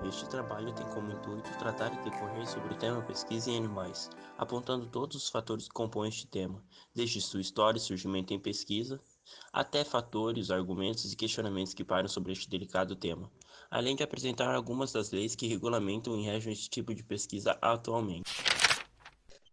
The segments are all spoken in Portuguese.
Este trabalho tem como intuito tratar e decorrer sobre o tema pesquisa em animais, apontando todos os fatores que compõem este tema, desde sua história e surgimento em pesquisa, até fatores, argumentos e questionamentos que pairam sobre este delicado tema, além de apresentar algumas das leis que regulamentam e regem este tipo de pesquisa atualmente.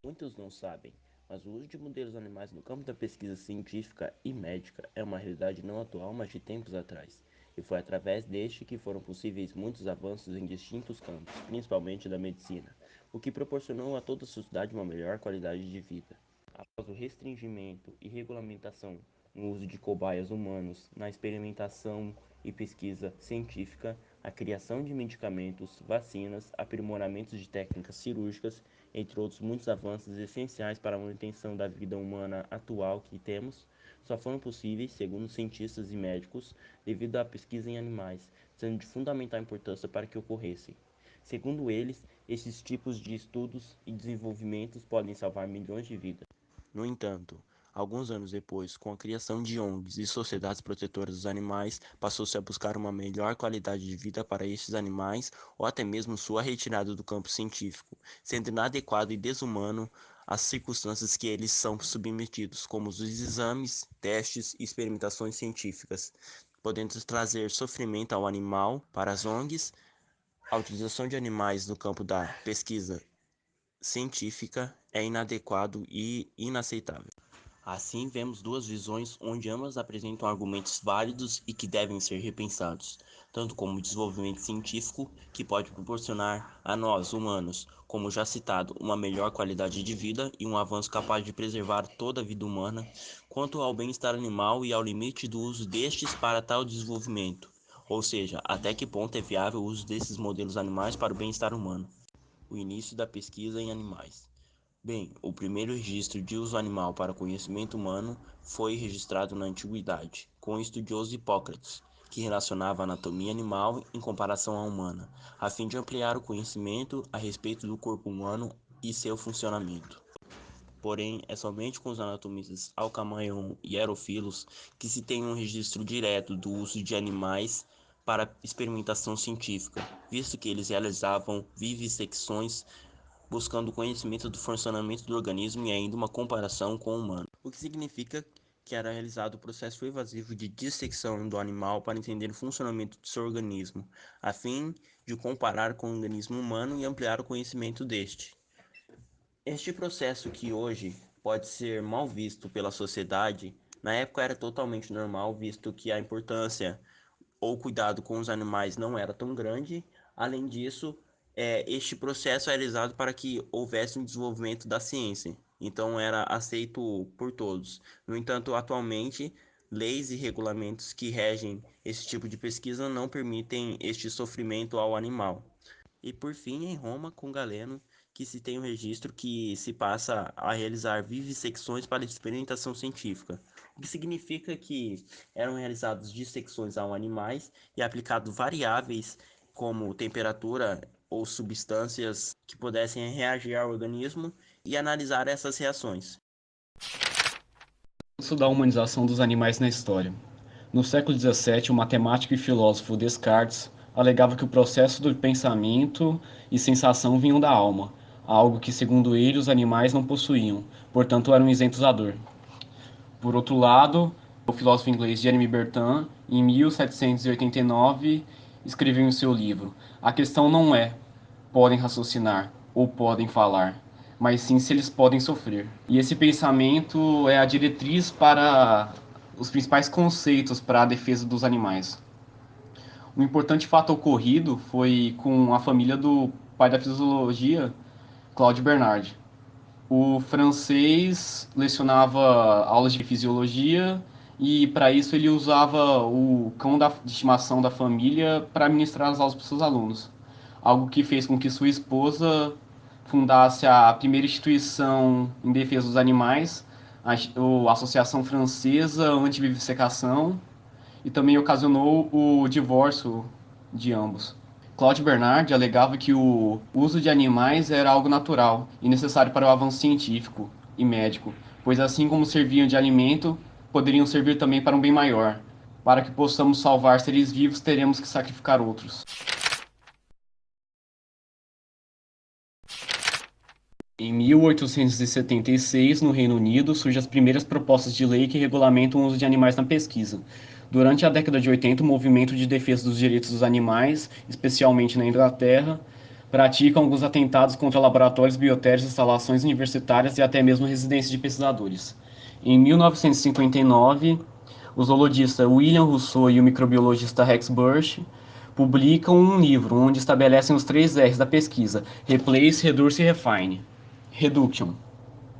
Muitos não sabem, mas o uso de modelos animais no campo da pesquisa científica e médica é uma realidade não atual, mas de tempos atrás, e foi através deste que foram possíveis muitos avanços em distintos campos, principalmente da medicina, o que proporcionou a toda a sociedade uma melhor qualidade de vida. Após o restringimento e regulamentação no uso de cobaias humanos na experimentação e pesquisa científica, a criação de medicamentos, vacinas, aprimoramentos de técnicas cirúrgicas, entre outros muitos avanços essenciais para a manutenção da vida humana atual que temos, só foram possíveis, segundo cientistas e médicos, devido à pesquisa em animais, sendo de fundamental importância para que ocorressem. Segundo eles, esses tipos de estudos e desenvolvimentos podem salvar milhões de vidas. No entanto, alguns anos depois, com a criação de ONGs e sociedades protetoras dos animais, passou-se a buscar uma melhor qualidade de vida para estes animais ou até mesmo sua retirada do campo científico, sendo inadequado e desumano as circunstâncias que eles são submetidos, como os exames, testes e experimentações científicas, podendo trazer sofrimento ao animal. Para as ONGs, a utilização de animais no campo da pesquisa científica é inadequado e inaceitável. Assim, vemos duas visões onde ambas apresentam argumentos válidos e que devem ser repensados, tanto como o desenvolvimento científico, que pode proporcionar a nós, humanos, como já citado, uma melhor qualidade de vida e um avanço capaz de preservar toda a vida humana, quanto ao bem-estar animal e ao limite do uso destes para tal desenvolvimento, ou seja, até que ponto é viável o uso desses modelos animais para o bem-estar humano. O início da pesquisa em animais. Bem, o primeiro registro de uso animal para conhecimento humano foi registrado na antiguidade, com o estudioso Hipócrates, que relacionava a anatomia animal em comparação à humana, a fim de ampliar o conhecimento a respeito do corpo humano e seu funcionamento. Porém, é somente com os anatomistas Alcmaeon e Herofilos que se tem um registro direto do uso de animais para experimentação científica, visto que eles realizavam vivissecções buscando o conhecimento do funcionamento do organismo e ainda uma comparação com o humano, o que significa que era realizado o processo evasivo de dissecção do animal para entender o funcionamento do seu organismo, a fim de comparar com o organismo humano e ampliar o conhecimento deste. Este processo, que hoje pode ser mal visto pela sociedade, na época era totalmente normal, visto que a importância ou cuidado com os animais não era tão grande. Além disso, este processo é realizado para que houvesse um desenvolvimento da ciência, então era aceito por todos. No entanto, atualmente, leis e regulamentos que regem esse tipo de pesquisa não permitem este sofrimento ao animal. E por fim, em Roma, com Galeno, que se tem um registro que se passa a realizar vivissecções para experimentação científica, o que significa que eram realizadas dissecções a animais e aplicados variáveis como temperatura ou substâncias que pudessem reagir ao organismo e analisar essas reações. Isso da humanização dos animais na história. No século XVII, o matemático e filósofo Descartes alegava que o processo do pensamento e sensação vinham da alma, algo que, segundo ele, os animais não possuíam, portanto eram isentos da dor. Por outro lado, o filósofo inglês Jeremy Bentham, em 1789, escreveu em seu livro: "A questão não é podem raciocinar ou podem falar, mas sim se eles podem sofrer." E esse pensamento é a diretriz para os principais conceitos para a defesa dos animais. Um importante fato ocorrido foi com a família do pai da fisiologia, Claude Bernard. O francês lecionava aulas de fisiologia e, para isso, ele usava o cão de estimação da família para ministrar as aulas para os seus alunos. Algo que fez com que sua esposa fundasse a primeira instituição em defesa dos animais, a Associação Francesa Anti-Vivisecação, e também ocasionou o divórcio de ambos. Claude Bernard alegava que o uso de animais era algo natural e necessário para o avanço científico e médico, pois assim como serviam de alimento, poderiam servir também para um bem maior. Para que possamos salvar seres vivos, teremos que sacrificar outros. Em 1876, no Reino Unido, surgem as primeiras propostas de lei que regulamentam o uso de animais na pesquisa. Durante a década de 80, o movimento de defesa dos direitos dos animais, especialmente na Inglaterra, pratica alguns atentados contra laboratórios, biotérios, instalações universitárias e até mesmo residências de pesquisadores. Em 1959, o zoologista William Rousseau e o microbiologista Rex Burch publicam um livro onde estabelecem os 3 R's da pesquisa: Replace, Reduce e Refine. Reduction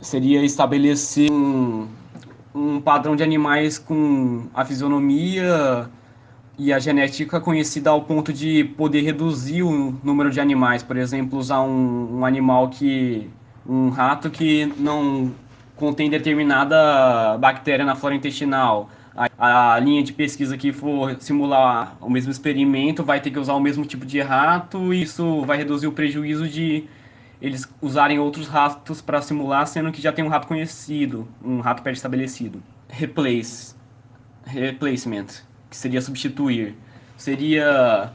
seria estabelecer um padrão de animais com a fisionomia e a genética conhecida ao ponto de poder reduzir o número de animais. Por exemplo, usar um animal um rato que não contém determinada bactéria na flora intestinal. A linha de pesquisa que for simular o mesmo experimento vai ter que usar o mesmo tipo de rato, e isso vai reduzir o prejuízo de eles usarem outros ratos para simular, sendo que já tem um rato conhecido, um rato pré-estabelecido. Replacement, que seria substituir. Seria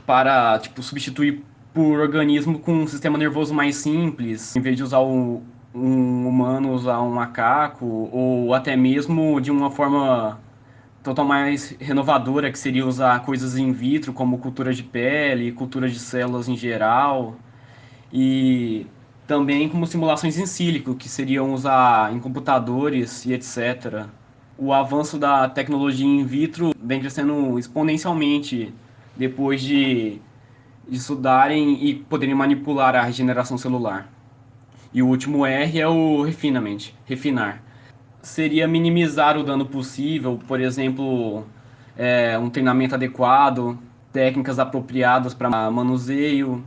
para, tipo, substituir por organismo com um sistema nervoso mais simples, em vez de usar um humano, usar um macaco, ou até mesmo de uma forma total mais renovadora, que seria usar coisas in vitro, como cultura de pele, cultura de células em geral, e também como simulações em sílico, que seriam usar em computadores e etc. O avanço da tecnologia in vitro vem crescendo exponencialmente depois de estudarem e poderem manipular a regeneração celular. E o último R é o refinament, refinar. Seria minimizar o dano possível, por exemplo, um treinamento adequado, técnicas apropriadas para manuseio,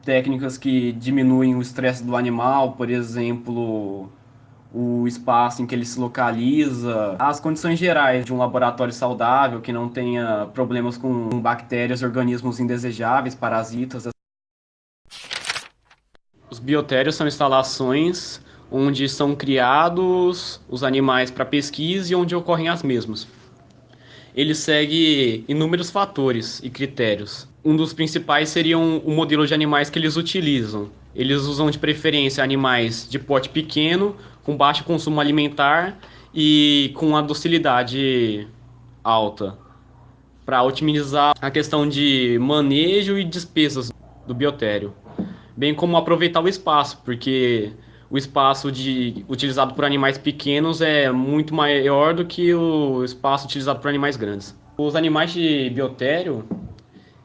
técnicas que diminuem o estresse do animal, por exemplo, o espaço em que ele se localiza, as condições gerais de um laboratório saudável que não tenha problemas com bactérias, organismos indesejáveis, parasitas. Os biotérios são instalações onde são criados os animais para pesquisa e onde ocorrem as mesmas. Ele segue inúmeros fatores e critérios. Um dos principais seria o modelo de animais que eles utilizam. Eles usam de preferência animais de porte pequeno, com baixo consumo alimentar e com a docilidade alta, para otimizar a questão de manejo e despesas do biotério, bem como aproveitar o espaço, porque o espaço utilizado por animais pequenos é muito maior do que o espaço utilizado por animais grandes. Os animais de biotério,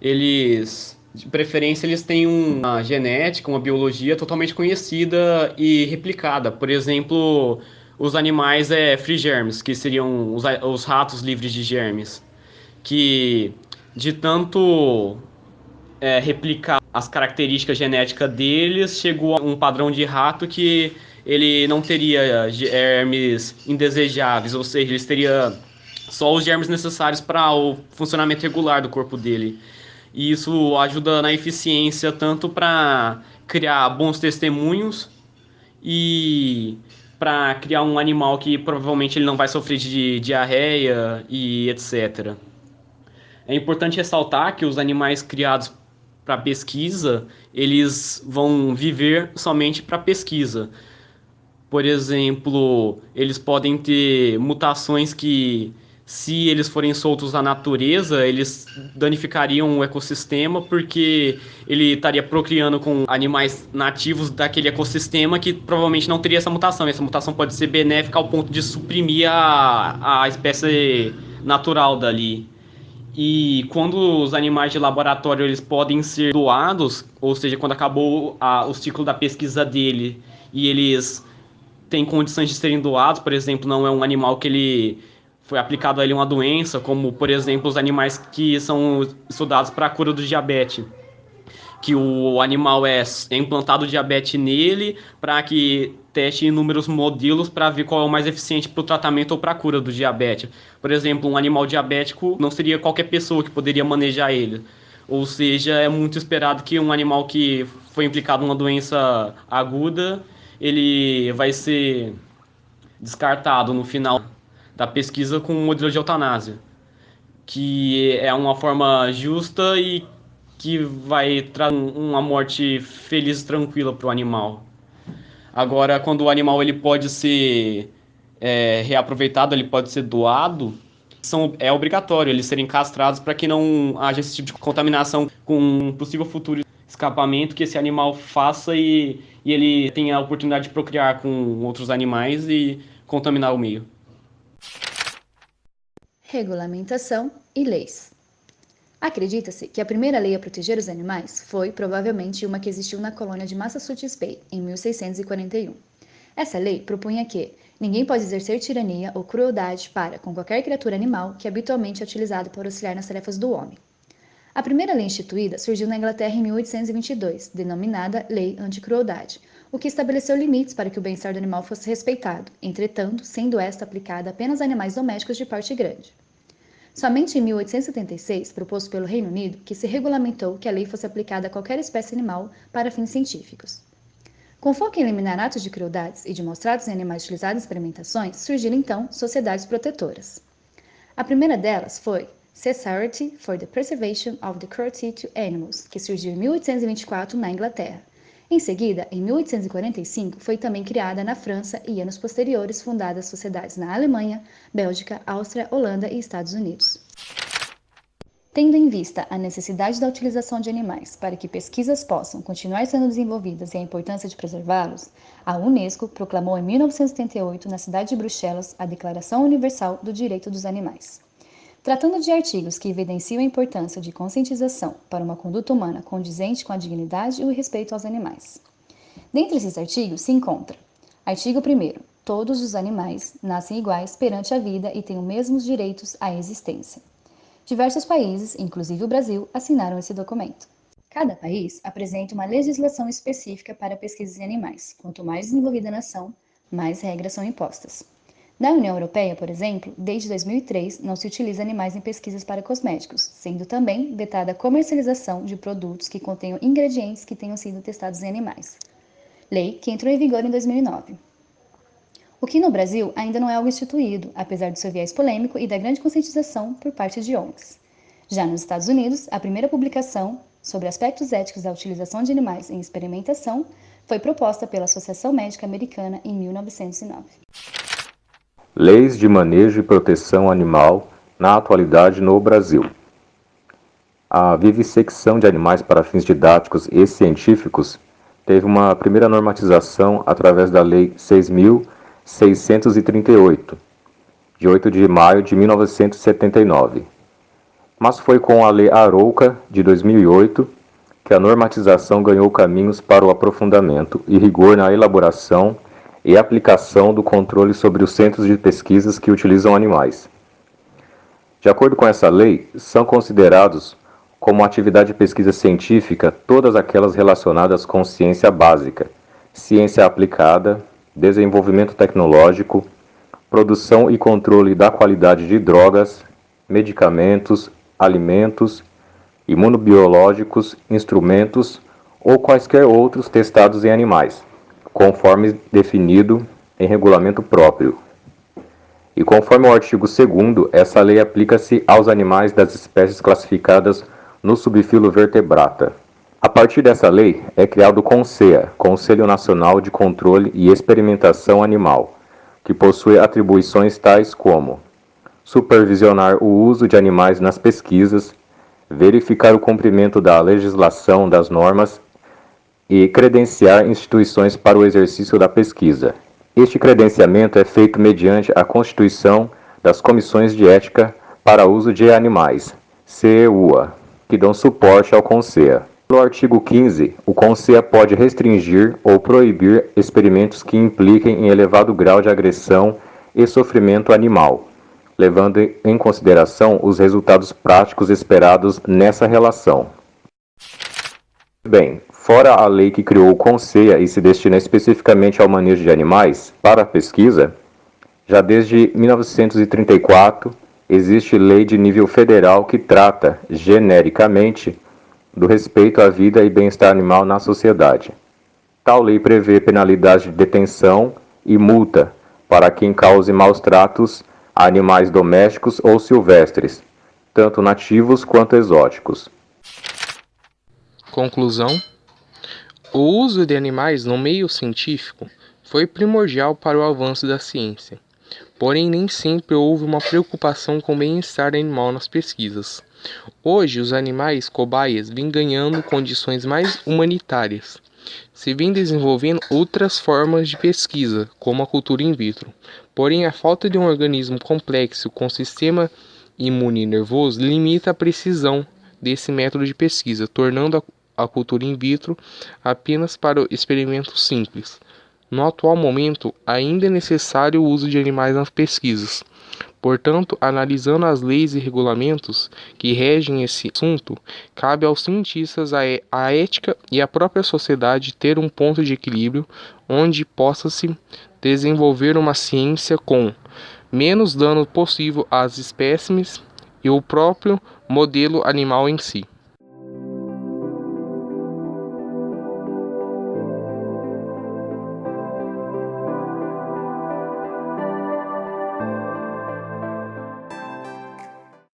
eles, de preferência, eles têm uma genética, uma biologia totalmente conhecida e replicada. Por exemplo, os animais free germs, que seriam os ratos livres de germes, que de tanto replicar as características genéticas deles, chegou a um padrão de rato que ele não teria germes indesejáveis, ou seja, ele teria só os germes necessários para o funcionamento regular do corpo dele. E isso ajuda na eficiência tanto para criar bons testemunhos e para criar um animal que provavelmente ele não vai sofrer de diarreia e etc. É importante ressaltar que os animais criados para pesquisa, eles vão viver somente para pesquisa. Por exemplo, eles podem ter mutações que, se eles forem soltos à natureza, eles danificariam o ecossistema, porque ele estaria procriando com animais nativos daquele ecossistema que provavelmente não teria essa mutação. Essa mutação pode ser benéfica ao ponto de suprimir a espécie natural dali. E quando os animais de laboratório eles podem ser doados, ou seja, quando acabou o ciclo da pesquisa dele e eles têm condições de serem doados, por exemplo, não é um animal que ele foi aplicado a ele uma doença, como, por exemplo, os animais que são estudados para a cura do diabetes, que o animal é implantado diabetes nele para que teste inúmeros modelos para ver qual é o mais eficiente para o tratamento ou para a cura do diabetes. Por exemplo, um animal diabético não seria qualquer pessoa que poderia manejar ele. Ou seja, é muito esperado que um animal que foi implicado numa doença aguda, ele vai ser descartado no final da pesquisa com um modelo de eutanásia, que é uma forma justa e que vai trazer uma morte feliz e tranquila para o animal. Agora, quando o animal ele pode ser reaproveitado, ele pode ser doado, é obrigatório eles serem castrados para que não haja esse tipo de contaminação com um possível futuro escapamento que esse animal faça e ele tenha a oportunidade de procriar com outros animais e contaminar o meio. Regulamentação e leis. Acredita-se que a primeira lei a proteger os animais foi, provavelmente, uma que existiu na colônia de Massachusetts Bay, em 1641. Essa lei propunha que ninguém pode exercer tirania ou crueldade para com qualquer criatura animal que habitualmente é utilizado para auxiliar nas tarefas do homem. A primeira lei instituída surgiu na Inglaterra em 1822, denominada Lei Anti-Crueldade, o que estabeleceu limites para que o bem-estar do animal fosse respeitado, entretanto, sendo esta aplicada apenas a animais domésticos de porte grande. Somente em 1876, proposto pelo Reino Unido, que se regulamentou que a lei fosse aplicada a qualquer espécie animal para fins científicos. Com foco em eliminar atos de crueldades e de maus-tratos em animais utilizados em experimentações, surgiram então sociedades protetoras. A primeira delas foi Society for the Preservation of the Cruelty to Animals, que surgiu em 1824 na Inglaterra. Em seguida, em 1845, foi também criada na França e anos posteriores fundadas sociedades na Alemanha, Bélgica, Áustria, Holanda e Estados Unidos. Tendo em vista a necessidade da utilização de animais para que pesquisas possam continuar sendo desenvolvidas e a importância de preservá-los, a Unesco proclamou em 1978, na cidade de Bruxelas, a Declaração Universal do Direito dos Animais. Tratando de artigos que evidenciam a importância de conscientização para uma conduta humana condizente com a dignidade e o respeito aos animais. Dentre esses artigos se encontra: artigo 1º. Todos os animais nascem iguais perante a vida e têm os mesmos direitos à existência. Diversos países, inclusive o Brasil, assinaram esse documento. Cada país apresenta uma legislação específica para pesquisas em animais. Quanto mais desenvolvida a nação, mais regras são impostas. Na União Europeia, por exemplo, desde 2003 não se utiliza animais em pesquisas para cosméticos, sendo também vetada a comercialização de produtos que contenham ingredientes que tenham sido testados em animais. Lei que entrou em vigor em 2009. O que no Brasil ainda não é algo instituído, apesar do seu viés polêmico e da grande conscientização por parte de ONGs. Já nos Estados Unidos, a primeira publicação sobre aspectos éticos da utilização de animais em experimentação foi proposta pela Associação Médica Americana em 1909. Leis de manejo e proteção animal na atualidade no Brasil. A vivissecção de animais para fins didáticos e científicos teve uma primeira normatização através da Lei 6.638, de 8 de maio de 1979. Mas foi com a Lei Arouca, de 2008, que a normatização ganhou caminhos para o aprofundamento e rigor na elaboração e aplicação do controle sobre os centros de pesquisas que utilizam animais. De acordo com essa lei, são considerados como atividade de pesquisa científica todas aquelas relacionadas com ciência básica, ciência aplicada, desenvolvimento tecnológico, produção e controle da qualidade de drogas, medicamentos, alimentos, imunobiológicos, instrumentos ou quaisquer outros testados em animais, conforme definido em regulamento próprio. E conforme o artigo 2º, essa lei aplica-se aos animais das espécies classificadas no subfilo Vertebrata. A partir dessa lei, é criado o CONSEA, Conselho Nacional de Controle e Experimentação Animal, que possui atribuições tais como supervisionar o uso de animais nas pesquisas, verificar o cumprimento da legislação das normas e credenciar instituições para o exercício da pesquisa. Este credenciamento é feito mediante a constituição das Comissões de Ética para Uso de Animais, CEUA, que dão suporte ao CONSEA. No artigo 15, o CONSEA pode restringir ou proibir experimentos que impliquem em elevado grau de agressão e sofrimento animal, levando em consideração os resultados práticos esperados nessa relação. Bem, fora a lei que criou o CONSEA e se destina especificamente ao manejo de animais para a pesquisa, já desde 1934 existe lei de nível federal que trata, genericamente, do respeito à vida e bem-estar animal na sociedade. Tal lei prevê penalidade de detenção e multa para quem cause maus tratos a animais domésticos ou silvestres, tanto nativos quanto exóticos. Conclusão: o uso de animais no meio científico foi primordial para o avanço da ciência. Porém, nem sempre houve uma preocupação com o bem-estar animal nas pesquisas. Hoje, os animais cobaias vêm ganhando condições mais humanitárias. Se vêm desenvolvendo outras formas de pesquisa, como a cultura in vitro. Porém, a falta de um organismo complexo com sistema imune nervoso limita a precisão desse método de pesquisa, tornando a cultura in vitro apenas para experimentos simples. No atual momento, ainda é necessário o uso de animais nas pesquisas. Portanto, analisando as leis e regulamentos que regem esse assunto, cabe aos cientistas a ética e à própria sociedade ter um ponto de equilíbrio onde possa-se desenvolver uma ciência com menos dano possível às espécimes e o próprio modelo animal em si.